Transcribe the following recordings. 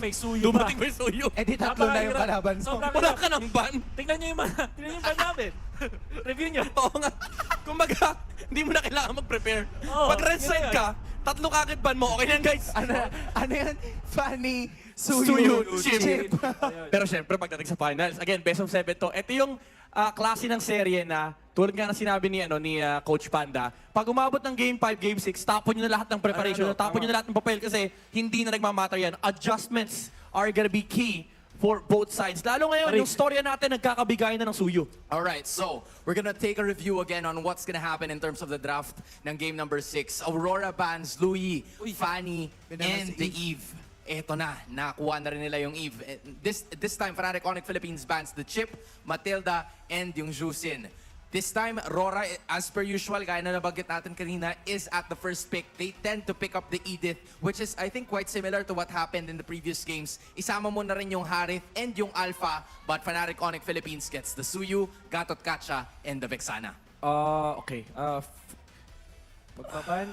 may suyo pa. Dumating may suyo. Eh di tatlo na yung Napakahirap. kalaban mo. Sobrang Wala hirap. ka ng ban. Tingnan nyo yung ban namin. Review nyo. Oo nga. Kumbaga, hindi mo na kailangan mag-prepare. Oo, Pag red yun side na yun. ka, tatlo ka agad ban mo. Okay na yan, guys. Ano yan? Funny, Suyo, suyo, chip. chip. Pero syempre, pagdating sa finals, again, best of 7 to. Ito yung klase ng serye na, tulad nga na sinabi ni, ni Coach Panda, pag umabot ng Game 5, Game 6, tapon nyo na lahat ng preparation, tapon nyo na lahat ng papel kasi hindi na nagmamatter yan. Adjustments are gonna be key for both sides. Lalo ngayon, yung storya natin nagkakabigayan na ng suyo. All right, so we're gonna take a review again on what's gonna happen in terms of the draft ng game number 6. Aurora bans Louis, Fanny, and the Eve. Eto na, nakuha na rin nila yung Eve. This time, Fnatic Onyx Philippines bans the Chip, Matilda, and yung Jusin. This time, Rora, as per usual, gaya na nabanggit natin kanina, is at the first pick. They tend to pick up the Edith, which is, I think, quite similar to what happened in the previous games. Isama mo na rin yung Harith and yung Alpha, but Fnatic Onyx Philippines gets the Suyu, Gatot Kacha, and the Vexana. Okay. Magbaban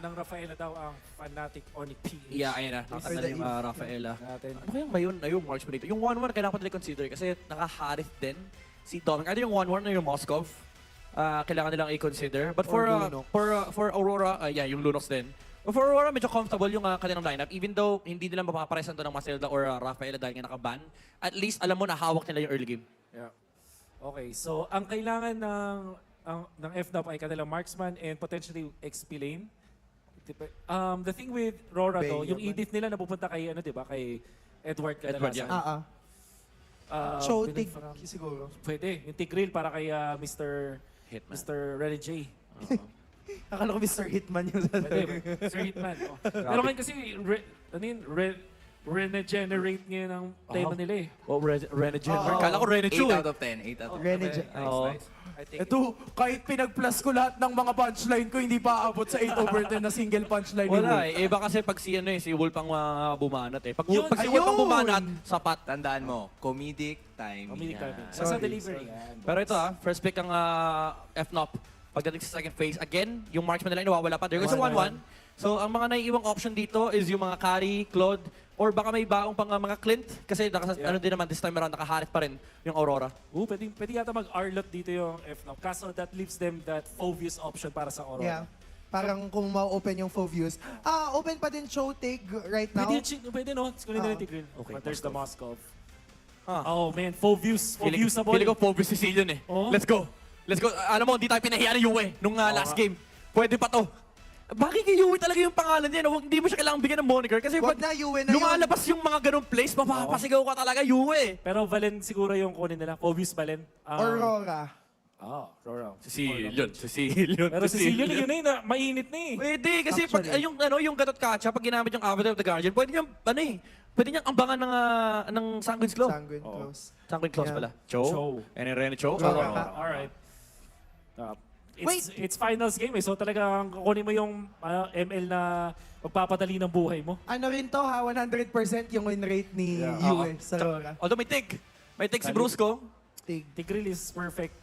ng Rafaela daw ang Fnatic Onyx PH. Yeah, ayun na. Nakita na yung Rafaela. Natin. Ano kayang mayon na yung marksman dito? Yung 1-1 kailangan ko nila consider kasi naka-Harith din si Dominic. Ano yung 1-1 na yung Moskov? Kailangan nilang i-consider. But for Aurora, yeah, yung Lunox din. But for Aurora, medyo comfortable yung kanilang lineup. Even though hindi nila mapaparesan to ng Maselda or Rafaela dahil nga naka-ban, at least alam mo na hawak nila yung early game. Yeah. Okay, so ang kailangan ng FNOP ay kanilang marksman and potentially XP lane. The thing with Rora though, yung Edith nila napupunta kay diba, kay Edward kadalasan. yeah. Chotig Pinag- siguro. Pwede, yung Tigril para kay Mr. Hitman. Mr. Renny J. Akala ko Mr. Hitman yung Pwede, Sir Hitman. Oh. Pero ngayon kasi, regenerate ngayon ang tema nila eh. Oh, Renegener. Kala ko 8 Renechu out of 10. 8 out of 10. Renegener. Nice. I think Ito, kahit pinag-plus ko lahat ng mga punchline ko, hindi pa abot sa 8/10 na single punchline ni Wala Wolf. eh. Iba kasi pag si Wolf ang bumanat eh. Pag Yun, si Wolf ang ayun! bumanat, sapat. Tandaan mo, comedic timing. Comedic timing. yan. Sa Sorry, delivery. Pero ito first pick ang FNOP. Pagdating sa second phase, again, yung marksman nila nawawala pa. There goes a 1-1. So, ang mga naiiwang option dito is yung mga Kari, Claude, or baka may baong pang mga Clint. Kasi ano din naman, this time around, nakaharit pa rin yung Aurora. Pwede yata mag-Arlot dito yung FNOP. Kaso that leaves them that Phobius option para sa Aurora. Yeah. Parang kung ma-open yung Phobius. Open pa din Chotig right now. Pwede no? Kunin na yung Tigril. Okay, But there's the Moskov. Ah. Oh man, Phobius. Phobius na Feeling ko Phobius Sicilian eh. Oo. Let's go. Let's go. Alam mo, hindi tayo pinahiya ng Yue nung last game. Pwede pa to. Bakit kay Yue talaga yung pangalan niya? No? Hindi mo siya kailangang bigyan ng moniker. Kasi Wag pag na, Yue na yun. lumalabas yung mga ganong place, mapapasigaw ka talaga, Yue. Pero Valen siguro yung kunin nila. Phobius Valen. Aurora. Rora. Sicilian. Pero Cecilion yun na yun, mainit na eh. Pwede, kasi pag yung Gatot Kacha, pag ginamit yung Avatar of the Guardian, pwede niyang ambangan ng Sanguine's Claw. Sanguine close. Sanguine Claws Yeah. pala. Cho. And then Rene Cho. Aurora. Alright. Wait! It's finals game eh. So talagang kukunin mo yung ML na magpapadali ng buhay mo. Ano rin to ha, 100% yung win rate ni Yue sa Aurora. Although may tig. May tig si Brusco. Tig. Tigril is perfect.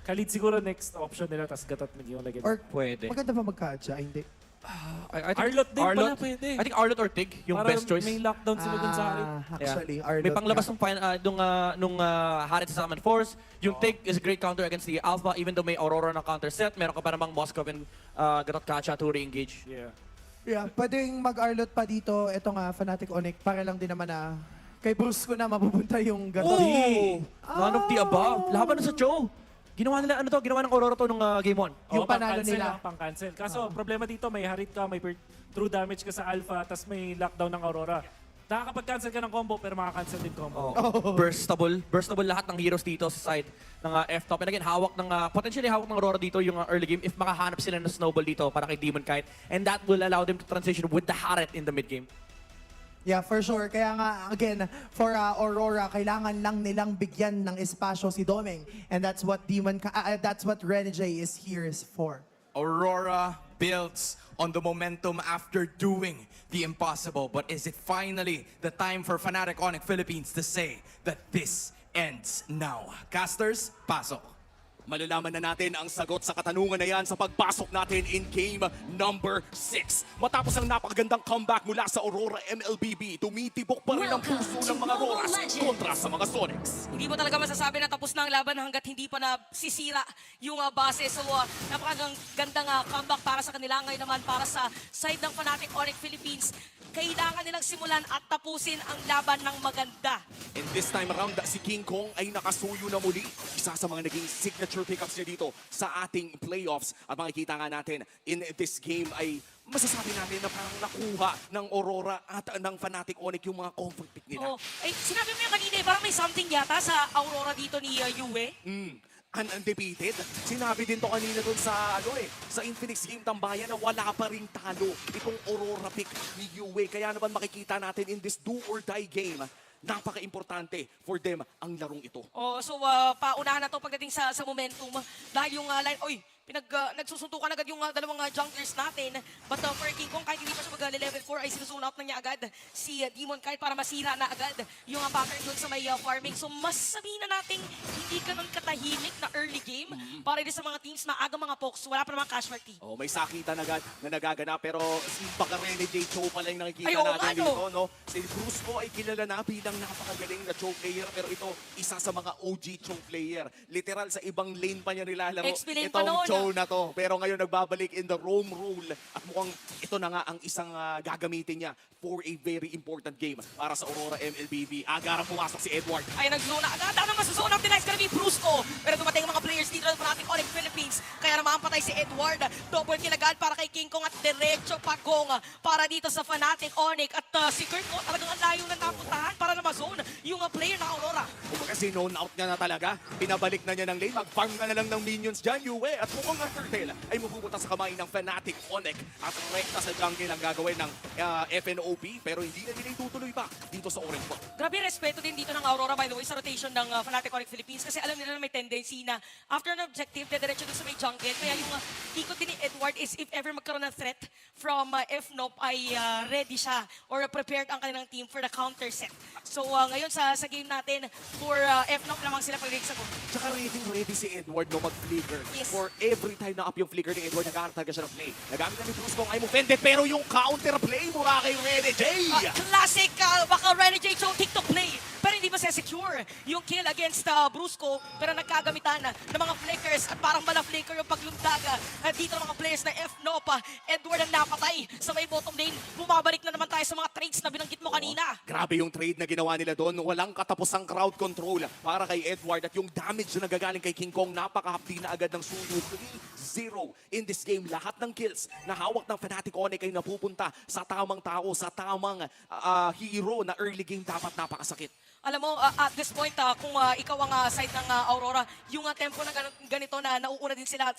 Khalid siguro next option nila, tapos gatot mo yung lagyan. Or Pwede. maganda ba magka-atcha? Hindi. I think Arlot din pala pwede. I think Arlot or Tig, yung Para best choice. may lockdown sila dun sa akin. Actually, Yeah. Arlot May panglabas nga. nung Harit sa Summon Force. Yung Tig is a great counter against the Alpha, even though may Aurora na counter set. Meron ka pa namang Moskov and Gatot Kacha to re-engage. Yeah. Yeah, pwedeng mag-Arlot pa dito. Ito nga, Fnatic Onyx. Para lang din naman na kay Bruce ko na mapupunta yung gato. None of the above. Laban na sa Cho. Ginawa ng Aurora to nung Game 1. Yung panalo nila. Pang-cancel. Kaso problema dito, may harit ka, may true damage ka sa Alpha, tapos may lockdown ng Aurora. Nakakapag-cancel ka ng combo, pero makakancel din combo. Burstable lahat ng heroes dito sa side ng F-top. And again, potentially hawak ng Aurora dito yung early game if makahanap sila ng snowball dito para kay Demon Kite. And that will allow them to transition with the Harit in the mid game. Yeah, for sure. Kaya nga, again, for Aurora, kailangan lang nilang bigyan ng espasyo si Domeng. And that's what that's what Renegade is here for. Aurora builds on the momentum after doing the impossible. But is it finally the time for Fnatic Onyx Philippines to say that this ends now? Casters, pasok. Malalaman na natin ang sagot sa katanungan na yan sa pagpasok natin in game number 6. Matapos ang napakagandang comeback mula sa Aurora MLBB, tumitibok pa rin ang puso ng mga Auroras kontra sa mga Sonics. Hindi mo talaga masasabi na tapos na ang laban hanggat hindi pa nasisira yung base. So, napakagandang comeback para sa kanila. Ngayon naman para sa side ng Fnatic Onyx Philippines, kailangan nilang simulan at tapusin ang laban ng maganda. And this time around, si King Kong ay nakasuyo na muli. Isa sa mga naging signature pickups niya dito sa ating playoffs. At makikita nga natin, in this game ay masasabi natin na parang nakuha ng Aurora at ng Fnatic Onyx yung mga comfort pick nila. Oh, ay, sinabi mo yung kanina, parang may something yata sa Aurora dito ni Yue. Undefeated. Sinabi din to kanina dun sa sa Infinix Game Tambayan na wala pa ring talo itong Aurora pick ni Yue. Kaya naman makikita natin in this do or die game, napaka-importante for them ang larong ito. Oh, so paunahan na to pagdating sa momentum dahil yung line, nagsusuntukan agad yung dalawang junglers natin. But for King Kong, kahit hindi pa siya mag-level 4, ay sinusun out na niya agad si Demon Kyle para masira na agad yung pattern doon sa may farming. So mas sabihin na natin, hindi ganun katahimik na early game para din sa mga teams maagang mga pokes. Wala pa namang casualty. Oh, may sakitan agad na nagaganap pero si baka Renegade Cho pala yung nakikita Ay, oo natin nga, no? dito, no? Si Brusco ay kilala na bilang napakagaling na Cho player pero ito isa sa mga OG Cho player. Literal sa ibang lane pa niya nilalaro XP lane pa itong noon. Cho na to. Pero ngayon nagbabalik in the roam rule at mukhang ito na nga ang isang gagamitin niya for a very important game para sa Aurora MLBB. Agarang pumasok si Edward. Ay, nag-zone agad. Ano masuzone up nila? It's gonna be Brusco. Pero dumating ang mga players dito sa Fnatic Onyx Philippines. Kaya naman patay si Edward. Double kill agad para kay King Kong at diretso pagong para dito sa Fnatic Onyx. At si Kurt Ko talagang ang layo na napuntahan para na ma-zone yung player ng Aurora. Kumbaga sinone out niya na talaga. Pinabalik na niya ng lane. Mag-farm ka na lang ng minions dyan, Yue. At mukhang ang Turtle ay mapupunta sa kamay ng Fnatic Onyx. At rekta sa jungle ang gagawin ng FNOP. Pero hindi na nila itutuloy pa dito sa Orange Ball. Grabe respeto din dito ng Aurora, by the way, sa rotation ng Fnatic Onyx Philippines. Kasi alam nila na may tendency na after an objective, dediretso doon sa may jungle. Kaya yung ikot din ni Edward is if ever magkaroon ng threat from FNOP ay ready siya or prepared ang kanilang team for the counter set. So ngayon sa game natin, for FNOP lamang sila pag-rig sa goal. Tsaka ready si Edward no mag-flicker. Yes. For every time na up yung flicker ni Edward, nag-aartaga siya ng play. Nagamit na ni Bruce kung ay mo offended, pero yung counter play mula kay Rene J. Classic, baka Renegade Show TikTok play. Pero hindi ba siya secure yung kill against Brusco, pero nagkagamitan ng mga flickers at parang mala flicker yung paglundag dito ng mga players na FNOP. Edward ang napatay sa may bottom lane. Bumabalik na naman tayo sa mga trades na binanggit mo kanina. Grabe yung trade na ginawa nila doon. Walang katapusang crowd control para kay Edward. At yung damage na nagagaling kay King Kong, napakahapdi na agad ng suyo. 3-0 in this game. Lahat ng kills na hawak ng Fnatic Onyx ay napupunta sa tamang tao, sa tamang hero na early game dapat napakasakit. Alam mo, at this point, kung ikaw ang side ng Aurora, yung tempo na ganito na nauuna din sila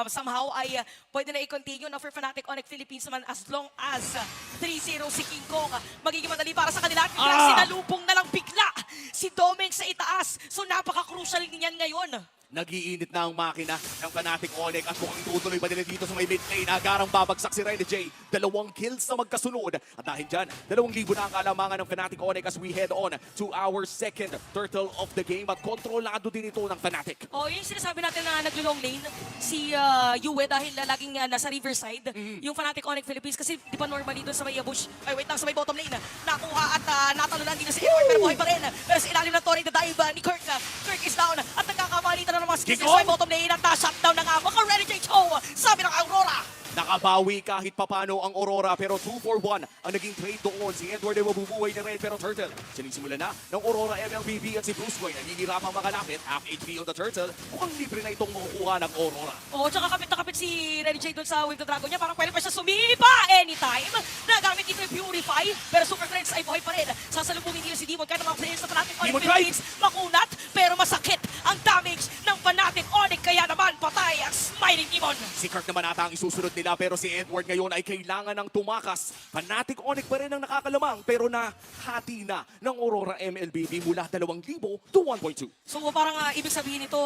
somehow ay pwede na i-continue na for Fnatic Onyx Philippines naman as long as 3-0 si King Kong. Magiging madali para sa kanila. Sinalubong na lang bigla si Domeng sa itaas. So napaka-crucial niyan ngayon. Nag-iinit na ang makina ng Fnatic Onyx at mukhang tutuloy pa nila dito sa may mid lane. Agarang babagsak si Rene J. 2 kills na magkasunod. At dahil dyan, 2,000 na ang kalamangan ng Fnatic Onyx as we head on to our second turtle of the game. At kontrolado din ito ng Fnatic. Oh, yung sinasabi natin na nag-long lane, si Yue dahil laging nasa riverside, yung Fnatic Onyx Philippines, kasi di ba normally doon sa may bush, ay wait lang, sa may bottom lane, nakuha at natalunan din na si Edward, pero buhay pa rin. Pero sa ilalim ng torre, dive ni Kirk. Kirk is down at nagkakamalitan na naman si King sa may bottom lane at shutdown na nga. Maka-Renegade Show, sabi ng Aurora. Nakabawi kahit papano ang Aurora pero 2-for-1 ang naging trade doon. Si Edward ay mabubuhay na rin pero Turtle sinisimula na ng Aurora MLBB at si Bruce Boy nagigirapang makalapit. Half HP on the Turtle. Mukhang libre na itong makukuha ng Aurora. Oh, tsaka kapit na kapit si Renegade doon sa Wave the Dragon niya. Parang pwede pa siya sumipa anytime. Nagamit dito yung Purify pero Super Friends ay buhay pa rin. Sasalubungin dito si Demon kahit ang mga players na Fnatic Onyx Demon Philippines makunat pero masakit ang damage ng Fnatic Onyx kaya naman patay ang Smiling Demon. Si Kirk naman ata ang isusunod nila pero si Edward ngayon ay kailangan ng tumakas. Fnatic Onyx pa rin ang nakakalamang pero nahati na ng Aurora MLBB mula 2,000 to 1.2. So parang ibig sabihin nito,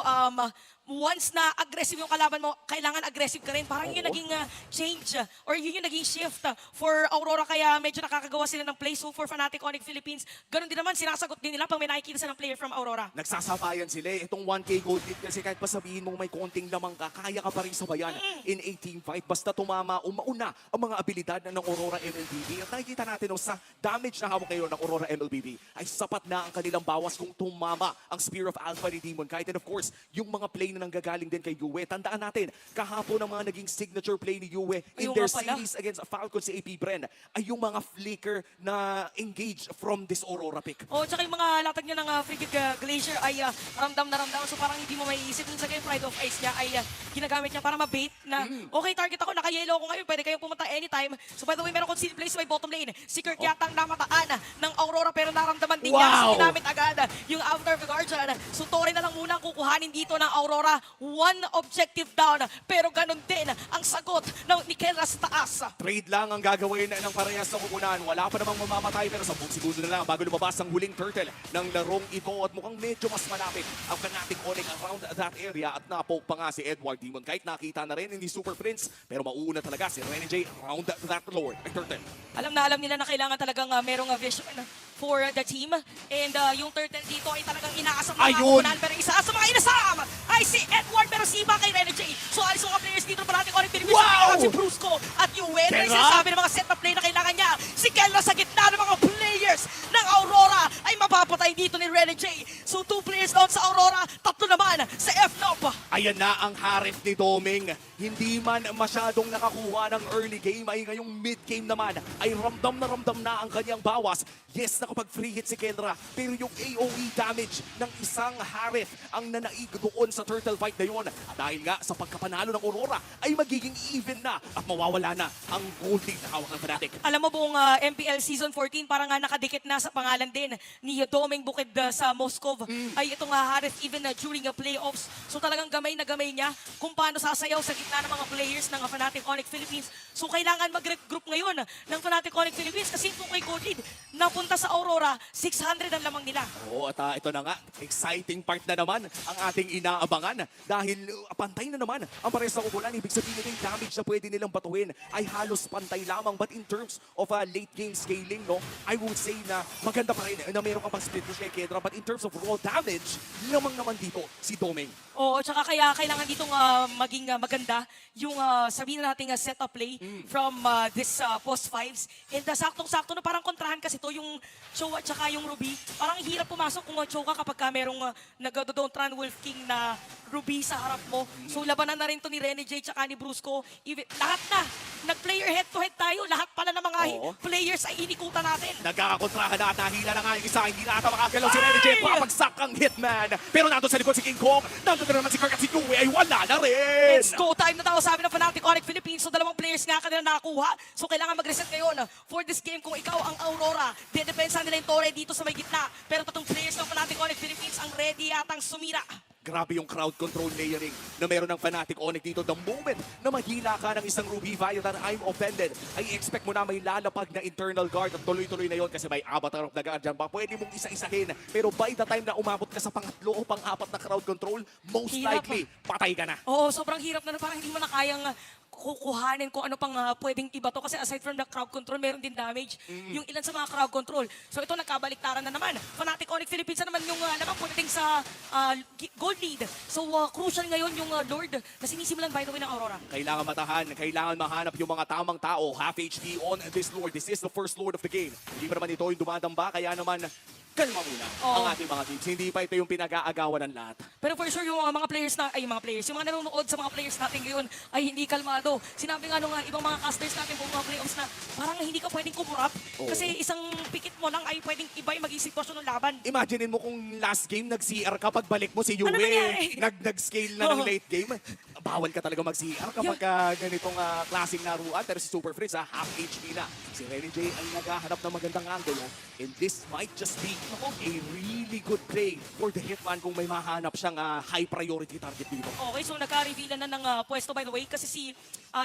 once na aggressive yung kalaban mo, kailangan aggressive ka rin. Parang yun yung naging change or yun yung naging shift for Aurora kaya medyo nakakagawa sila ng play. So for Fnatic Onyx Philippines, ganun din naman, sinasagot din nila pag may nakikita sa ng player from Aurora. Nagsasabayan sila eh. Itong 1K gold lead kasi kahit pa sabihin mong may konting lamang ka, kaya ka pa rin sabayan in 18-5. Basta tumama o mauna ang mga abilidad ng Aurora MLBB. At nakikita natin sa damage na hawak ngayon ng Aurora MLBB ay sapat na ang kanilang bawas kung tumama ang Spear of Alpha ni Demon Kite. And of course, yung mga play na nanggagaling din kay Yue. Tandaan natin, kahapon ang mga naging signature play ni Yue in Ayun their nga pala. series against Falcon si AP Bren ay yung mga flicker na engage from this Aurora pick. O, tsaka yung mga latag niya ng Frigid Glacier ay ramdam na ramdam. So parang hindi mo maiisip dun sa game Pride of Ice niya ay ginagamit niya para mabait na okay, target ako, naka-yellow ako ngayon, pwede kayong pumunta anytime. So by the way, meron kong place sa may bottom lane. Si Kirk yata ang namataan ng Aurora pero naramdaman din niya. So ginamit agad yung After of the Guardian. So Torre na lang muna ang kukuhanin dito ng Aurora. One objective down. Pero ganun din ang sagot ng Nikela sa taas. Trade lang ang gagawin ng parehas sa kukunan. Wala pa namang mamamatay pero 10 segundo na lang bago lumabas ang huling turtle ng larong ito at mukhang medyo mas malapit ang Fnatic Onyx around that area at napoke pa nga si Edward Demon. Kahit nakita na rin hindi Super Prince pero mauuna talaga si Rene J around that Lord. Turtle. Alam na alam nila na kailangan talagang merong vision for the team. And yung turtle dito ay talagang inaasam na Ayun! kakunan. Pero isa sa mga inasam ay si Edward pero si Iba kay Rene J. So alis mga players dito para natin Onyx Philippines. Wow! Si Brusco at Yuen. May Kelra! sinasabi ng mga setup play na kailangan niya. Si Kelra sa gitna ng mga players ng Aurora ay mapapatay dito ni Rene J. So 2 players down sa Aurora, 3 naman sa FNOP. Ayan na ang harif ni Doming. Hindi man masyadong nakakuha ng early game ay ngayong mid game naman ay ramdam na ang kanyang bawas. Yes, nakapag free hit si Kelra pero yung AoE damage ng isang harif ang nanaig doon sa turtle fight na yun. At dahil nga sa pagkapanalo ng Aurora ay magiging even na at mawawala na ang gold lead na hawak ng Fnatic. Alam mo buong MPL Season 14 parang nga nakadikit na sa pangalan din ni Doming bukid sa Moscow ay itong Harith even during the playoffs. So talagang gamay na gamay niya kung paano sasayaw sa gitna ng mga players ng Fnatic Onyx Philippines. So kailangan mag-regroup ngayon ng Fnatic Onyx Philippines kasi kung kay gold lead napunta sa Aurora, 600 ang lamang nila. Oo, at ito na nga, exciting part na naman ang ating inaabangan dahil pantay na naman ang pares na kukulan. Ibig sabihin nila yung damage na pwede nilang batuhin ay halos pantay lamang. But in terms of late game scaling, no, I would say na maganda pa rin na meron ka pang split push kay Kedra. But in terms of raw damage, lamang naman dito si Doming. Oo, tsaka kaya kailangan ditong maging maganda yung sabihin natin setup play from this post fives. And saktong-sakto na parang kontrahan kasi to yung Chowa tsaka yung Ruby. Parang hirap pumasok kung Chowa kapag merong nag-don't run Wolf King na Ruby sa harap mo. So labanan na rin to ni Rene J tsaka ni Brusco. Lahat na, nag-player head-to-head tayo. Lahat pala ng mga Oo. players ay inikutan natin. Nagkakakontrahan na at nahila na nga yung isa. Hindi na ata makagalaw si Rene J. Papagsak ang Hitman. Pero nandun sa likod si King Kong. Nandun na naman si Kirk at si Yue ay wala na rin. It's go time na daw sabi ng Fnatic Onyx Philippines. So dalawang players nga kanila nakakuha. So kailangan mag-reset ngayon for this game kung ikaw ang Aurora. Dedepensa nila yung Torre dito sa may gitna. Pero tatong players ng Fnatic Onyx Philippines ang ready yatang sumira. Grabe yung crowd control layering na meron ng Fnatic Onyx dito. The moment na mahila ka ng isang Ruby Violet, I'm offended. Ay expect mo na may lalapag na internal guard at tuloy-tuloy na yon kasi may Avatar of the God dyan pa. Pwede mong isa-isahin. Pero by the time na umabot ka sa pangatlo o pang-apat na crowd control, most Hirap. likely, patay ka na. Oo, sobrang hirap na parang hindi mo na kayang kukuhanin kung ano pang pwedeng iba to kasi aside from the crowd control, meron din damage yung ilan sa mga crowd control. So ito nagkabaliktaran na naman. Fnatic Onyx Philippines na naman yung naman pwedeng sa gold lead. So crucial ngayon yung Lord na sinisimulan by the way ng Aurora. Kailangan matahan, kailangan mahanap yung mga tamang tao. Half HD on this Lord. This is the first Lord of the game. Hindi pa naman ito yung dumadamba, kaya naman kalma muna Oo. ang ating mga teams. Hindi pa ito yung pinag-aagawan ng lahat. Pero for sure yung mga players yung mga nanonood sa mga players natin ngayon ay hindi kalmado. Sinabi nga nung ibang mga casters natin buong mga playoffs na parang hindi ka pwedeng kumurap Oo. kasi isang pikit mo lang ay pwedeng iba yung maging sitwasyon ng laban. Imaginein mo kung last game nag-CR ka, pagbalik mo si Yue, Ano nangyari? nag-scale na ng Oo. late game. Bawal ka talaga mag-CR kapag ganitong klaseng laruan. Pero si Super Fritz, half HP na. Si Rene J ay naghahanap ng magandang angulo. And this might just be a really good play for the Hitman kung may mahanap siyang high priority target dito. Okay, so nagka-reveal na ng pwesto by the way kasi si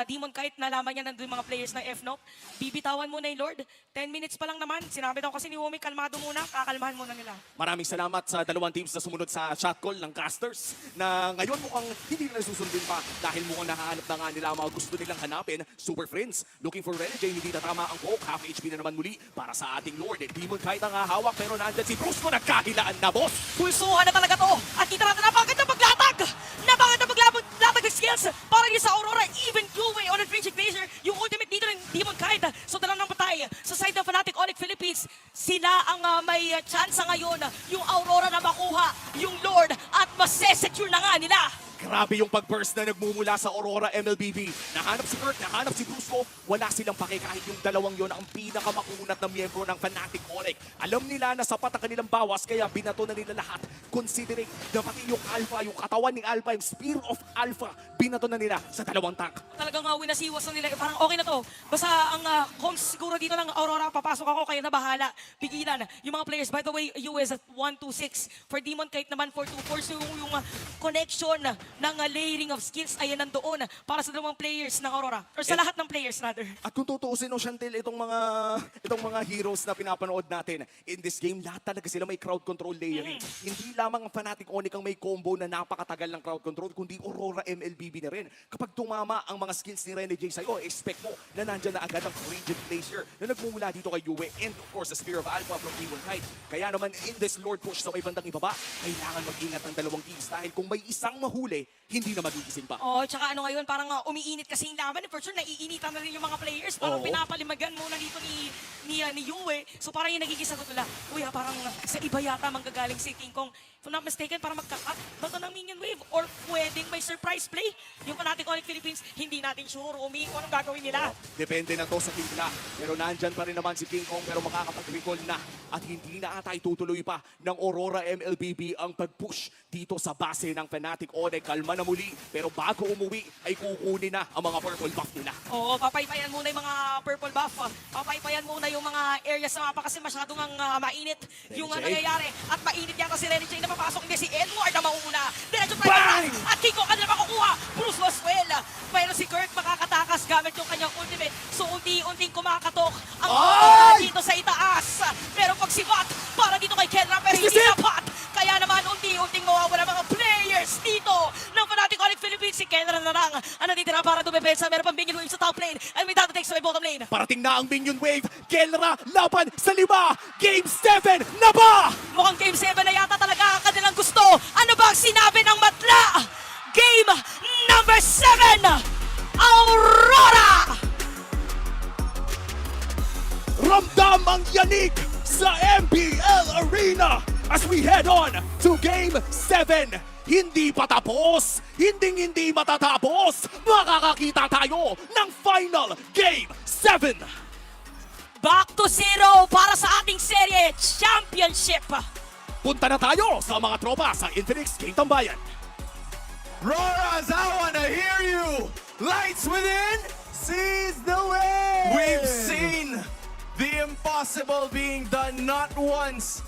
Demon kahit nalaman niya nandun mga players ng FNOP, bibitawan muna yung Lord. 10 minutes pa lang naman. Sinabi daw kasi ni Wumi, kalmado muna, kakalmahan muna nila. Maraming salamat sa dalawang teams na sumunod sa shot call ng casters na ngayon mukhang hindi nila susundin pa dahil mukhang nahahanap na nga nila ang mga gusto nilang hanapin. Super Friends, looking for Renegade, hindi tatama ang poke. Half HP na naman muli para sa ating Lord. Demon kahit ang hahawak pero nandyan si Bruce mo nagkakilaan na, boss. Pulsuhan na talaga to. At kita natin napakaganda paglatag. Napakaganda paglatag ng skills para niya sa Aurora. Even Yue on a Drenching Glacier. Yung ultimate dito ng Demon Kite. So dala ng patay. Sa side ng Fnatic Onyx Philippines, sila ang may chance ngayon. Yung Aurora na makuha. Yung Lord. At masesecure na nga nila. Grabe yung pag-burst na nagmumula sa Aurora MLBB. Nahanap si Kurt, nahanap si Brusco. Wala silang pake kahit yung dalawang yon ang pinakamakunat na miyembro ng Fnatic Onyx. Alam nila na sapat ang kanilang bawas kaya binato na nila lahat. Considering na pati yung Alpha, yung katawan ni Alpha, yung Spear of Alpha, binato na nila sa dalawang tank. Talagang winasiwas na nila. Parang okay na to. Basta ang comms siguro dito ng Aurora, papasok ako, kayo na bahala. Pigilan. Yung mga players, by the way, US at 1-2-6. For Demon Kite naman, 4-2-4. So yung connection ng layering of skills ay nandoon para sa dalawang players ng Aurora. Or sa lahat ng players, rather. At kung tutuusin, Chantel, itong mga heroes na pinapanood natin, in this game, lahat talaga sila may crowd control layering. Hindi lamang ang Fnatic Onyx ang may combo na napakatagal ng crowd control, kundi Aurora MLBB na rin. Kapag tumama ang mga skills ni Rene J sa'yo, expect mo na nandyan na agad ang Raging Glacier na nagmumula dito kay Yue and of course, the Spear of Alpha from Demon Kite. Kaya naman, in this Lord push sa may bandang ibaba, kailangan mag-ingat ng dalawang teams dahil kung may isang mahuli, hindi na magigising pa. Oh, tsaka ano ngayon, parang umiinit kasi yung laban. For sure, naiinitan na rin yung mga players. Parang Oo. pinapalimagan muna dito ni Yue. So parang yung nagiging sagot nila, uy, parang sa iba yata manggagaling si King Kong. If I'm not mistaken, parang magka-cut ba ito ng minion wave? Or pwedeng may surprise play? Yung Fnatic Onyx Philippines, hindi natin sure, Umi, kung anong gagawin nila. Depende na to sa team pero nandyan pa rin naman si King Kong pero makakapag-recall na at hindi na ata itutuloy pa ng Aurora MLBB ang pag-push dito sa base ng Fnatic Onyx. Kalma na muli pero bago umuwi ay kukunin na ang mga purple buff nila. Oo, papaypayan muna yung mga purple buff. Papaypayan muna yung mga areas na mapa kasi masyadong mainit yung Renny J. nangyayari. At mainit yata si Renny J na papasok. Hindi si Edward na mauna. Diretso pa Bang! at King Kong kanila makukuha. Bruce was well. Pero si Kirk makakatakas gamit yung kanyang ultimate. So unti-unting kumakatok ang Ay! dito sa itaas. Pero pag si Bat, para dito kay Kenra, pero Is this hindi it? sapat. Kaya naman unti-unting mawawala mga players dito ng Fnatic Onyx Philippines. Si Kenra na lang ang natitira para dumepensa. Meron pang minion wave sa top lane. And may dadating sa may bottom lane. Parating na ang minion wave. Kelra laban sa 5. Game 7 na ba? Mukhang Game 7 na yata talaga ang kanilang gusto. Ano ba ang sinabi ng matla? Game number 7, Aurora! Ramdam ang yanig sa MPL Arena as we head on to Game 7. Hindi pa tapos, hindi matatapos. Makakakita tayo ng final Game 7. Back to 0 para sa ating serye championship. Punta na tayo sa mga tropa sa Infinix King Tambayan. Roras, I wanna hear you! Lights within, seize the way! We've seen the impossible being done not once,